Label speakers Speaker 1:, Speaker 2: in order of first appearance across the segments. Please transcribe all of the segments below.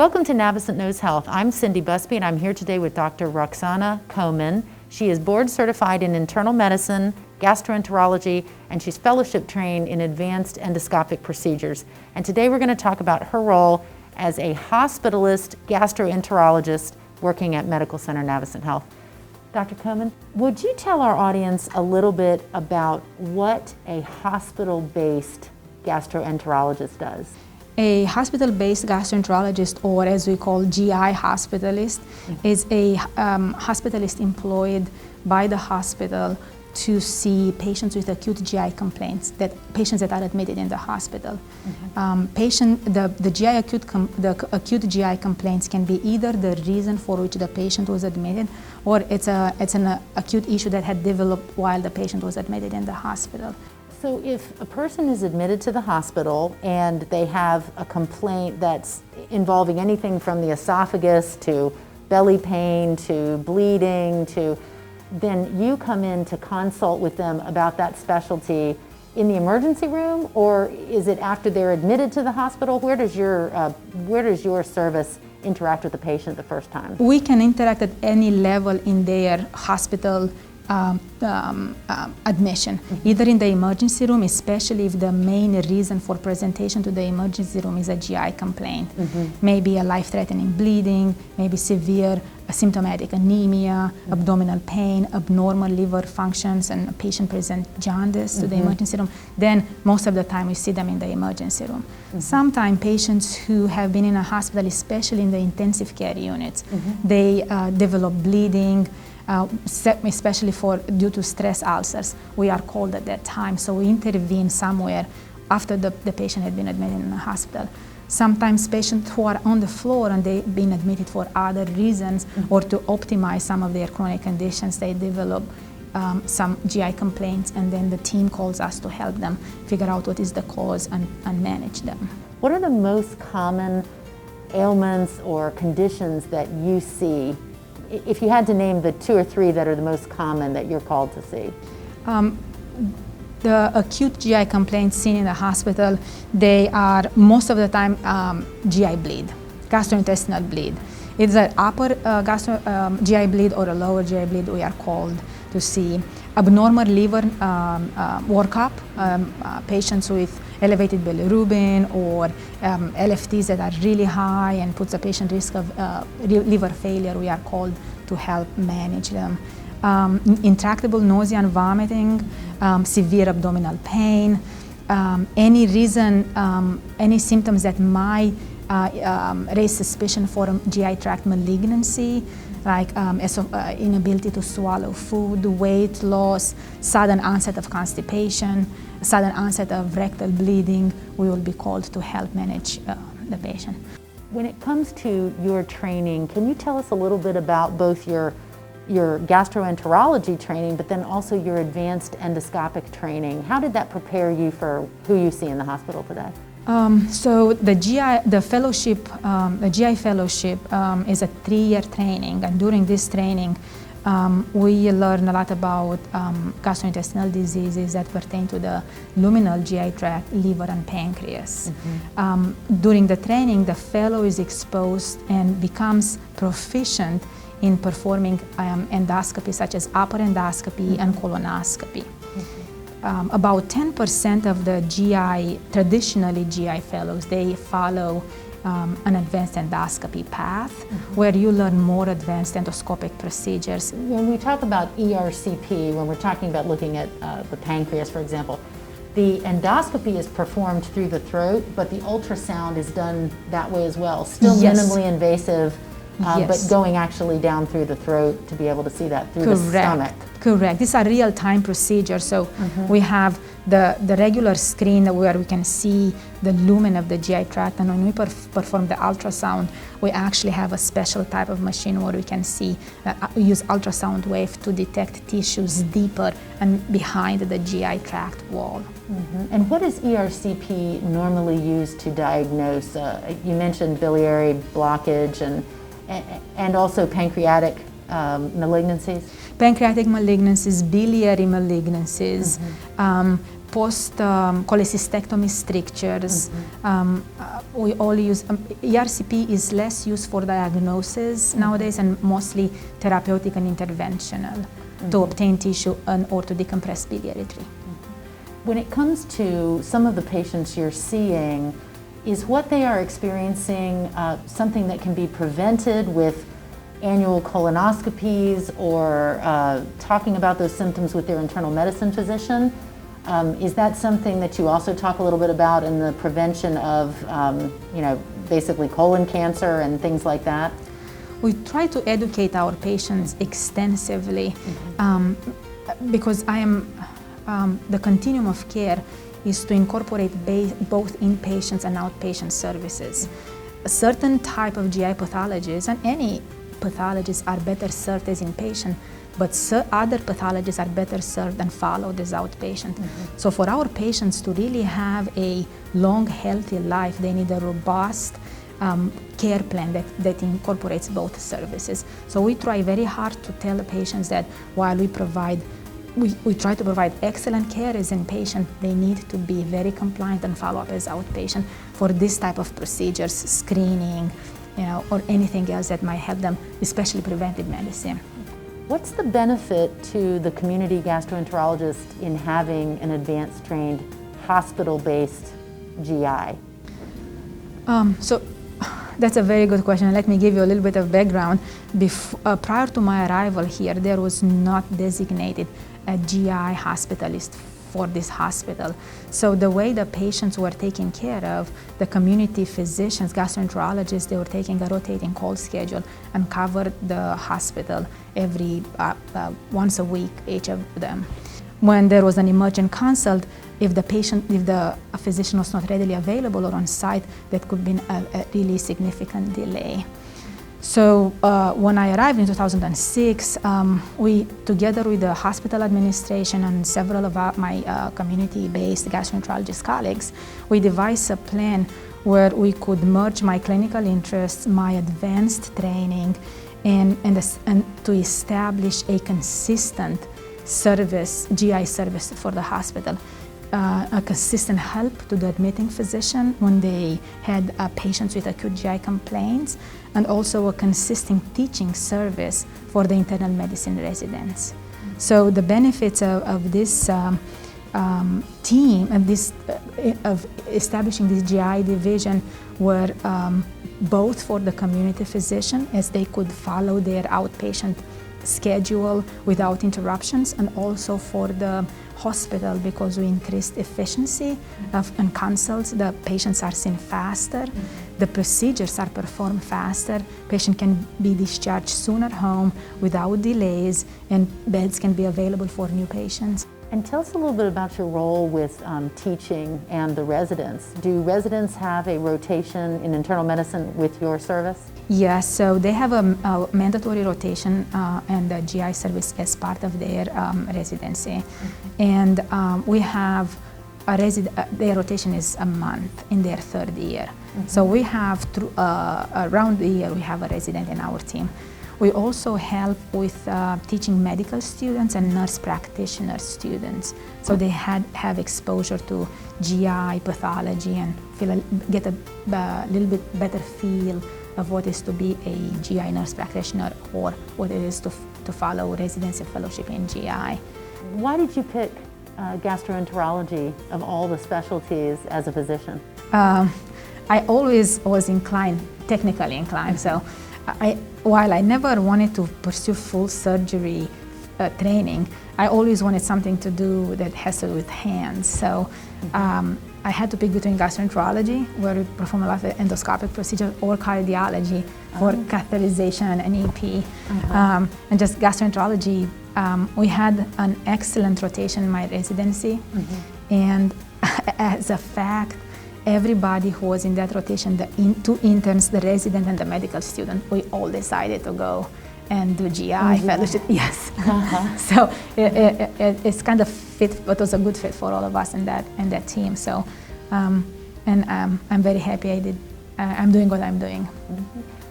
Speaker 1: Welcome to Navicent Knows Health. I'm Cindy Busby and I'm here today with Dr. Roxana Coman. She is board certified in internal medicine, gastroenterology, and she's fellowship trained in advanced endoscopic procedures. And today we're going to talk about her role as a hospitalist gastroenterologist working at Medical Center Navicent Health. Dr. Coman, would you tell our audience a little bit about what a hospital-based gastroenterologist does?
Speaker 2: A hospital-based gastroenterologist, or as we call GI hospitalist, is a hospitalist employed by the hospital to see patients with acute GI complaints, patients that are admitted in the hospital. The acute GI complaints can be either the reason for which the patient was admitted, or it's an acute issue that had developed while the patient was admitted in the hospital.
Speaker 1: So if a person is admitted to the hospital and they have a complaint that's involving anything from the esophagus to belly pain to bleeding then you come in to consult with them about that specialty in the emergency room, or is it after they're admitted to the hospital? Where does your service interact with the patient the first time?
Speaker 2: We can interact at any level in their hospital admission, either in the emergency room, especially if the main reason for presentation to the emergency room is a GI complaint. Maybe a life-threatening bleeding, maybe severe symptomatic anemia, abdominal pain, abnormal liver functions, and a patient presents jaundice to the emergency room. Then most of the time we see them in the emergency room. Sometimes patients who have been in a hospital, especially in the intensive care units, they develop bleeding, especially due to stress ulcers. We are called at that time, so we intervene somewhere after the patient had been admitted in the hospital. Sometimes patients who are on the floor and they've been admitted for other reasons or to optimize some of their chronic conditions, they develop some GI complaints, and then the team calls us to help them figure out what is the cause and manage them.
Speaker 1: What are the most common ailments or conditions that you see? If you had to name the 2 or 3 that are the most common that you're called to see.
Speaker 2: The acute GI complaints seen in the hospital, they are most of the time GI bleed, gastrointestinal bleed. It's an upper GI bleed or a lower GI bleed we are called to see. Abnormal liver workup, patients with elevated bilirubin or LFTs that are really high and puts the patient at risk of liver failure, we are called to help manage them. Intractable nausea and vomiting, severe abdominal pain, any symptoms that might raise suspicion for a GI tract malignancy, like inability to swallow food, weight loss, sudden onset of constipation, sudden onset of rectal bleeding, we will be called to help manage the patient.
Speaker 1: When it comes to your training, can you tell us a little bit about both your gastroenterology training, but then also your advanced endoscopic training? How did that prepare you for who you see in the hospital today?
Speaker 2: So the GI fellowship is a 3-year training, and during this training we learn a lot about gastrointestinal diseases that pertain to the luminal GI tract, liver, and pancreas. During the training, the fellow is exposed and becomes proficient in performing endoscopy, such as upper endoscopy and colonoscopy. About 10% of the traditionally GI fellows, they follow an advanced endoscopy path where you learn more advanced endoscopic procedures.
Speaker 1: When we talk about ERCP, when we're talking about looking at the pancreas, for example, the endoscopy is performed through the throat, but the ultrasound is done that way as well. Still minimally invasive, but going actually down through the throat to be able to see that through the stomach.
Speaker 2: Correct. These are real-time procedures. So we have the regular screen where we can see the lumen of the GI tract, and when we perform the ultrasound, we actually have a special type of machine where we can see, we use ultrasound wave to detect tissues deeper and behind the GI tract wall.
Speaker 1: And what is ERCP normally used to diagnose? You mentioned biliary blockage and also pancreatic malignancies?
Speaker 2: Pancreatic malignancies, biliary malignancies, post cholecystectomy strictures. We all use ERCP is less used for diagnosis nowadays and mostly therapeutic and interventional to obtain tissue or to decompress biliary tree.
Speaker 1: When it comes to some of the patients you're seeing, is what they are experiencing something that can be prevented with annual colonoscopies or talking about those symptoms with their internal medicine physician? Is that something that you also talk a little bit about in the prevention of, basically colon cancer and things like that?
Speaker 2: We try to educate our patients extensively because the continuum of care is to incorporate both inpatients and outpatient services. A certain type of GI pathologies, and any pathologies, are better served as inpatient, but other pathologies are better served and followed as outpatient. So for our patients to really have a long, healthy life, they need a robust care plan that incorporates both services. So we try very hard to tell the patients that while we try to provide excellent care as inpatient, they need to be very compliant and follow up as outpatient for this type of procedures, screening, or anything else that might help them, especially preventive medicine.
Speaker 1: What's the benefit to the community gastroenterologist in having an advanced trained hospital-based GI?
Speaker 2: So that's a very good question. Let me give you a little bit of background. Prior to my arrival here, there was not designated a GI hospitalist for this hospital. So the way the patients were taken care of, the community physicians, gastroenterologists, they were taking a rotating call schedule and covered the hospital every once a week, each of them. When there was an emergent consult, if the physician was not readily available or on site, that could be a really significant delay. So when I arrived in 2006, we, together with the hospital administration and several of my community-based gastroenterologist colleagues, we devised a plan where we could merge my clinical interests, my advanced training, and to establish a consistent service, GI service for the hospital. A consistent help to the admitting physician when they had patients with acute GI complaints, and also a consistent teaching service for the internal medicine residents. So the benefits of this team and of establishing this GI division were both for the community physician, as they could follow their outpatient schedule without interruptions, and also for the hospital, because we increased efficiency and consults. The patients are seen faster, the procedures are performed faster, patient can be discharged sooner home without delays, and beds can be available for new patients.
Speaker 1: And tell us a little bit about your role with teaching and the residents. Do residents have a rotation in internal medicine with your service?
Speaker 2: Yes, so they have a mandatory rotation and a GI service as part of their residency. And we have their rotation is a month in their third year. So we have, around the year, we have a resident in our team. We also help with teaching medical students and nurse practitioner students. So they have exposure to GI pathology and get a little bit better feel of what is to be a GI nurse practitioner, or what it is to follow residency fellowship in GI.
Speaker 1: Why did you pick gastroenterology of all the specialties as a physician?
Speaker 2: I always was technically inclined. So while I never wanted to pursue full surgery training, I always wanted something to do that has to do with hands. So I had to pick between gastroenterology, where we perform a lot of endoscopic procedures, or cardiology for catheterization and EP. And just gastroenterology, we had an excellent rotation in my residency. And as a fact, everybody who was in that rotation, the two interns, the resident and the medical student, we all decided to go and do GI fellowship. Yes. So it's kind of fit, but it was a good fit for all of us in that team. So, I'm very happy I'm doing what I'm doing.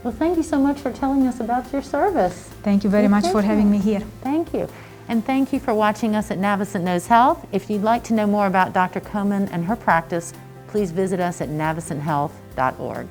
Speaker 1: Well, thank you so much for telling us about your service.
Speaker 2: Thank you very much for having me here.
Speaker 1: Thank you. And thank you for watching us at Navicent Knows Health. If you'd like to know more about Dr. Coman and her practice, please visit us at navicenthealth.org.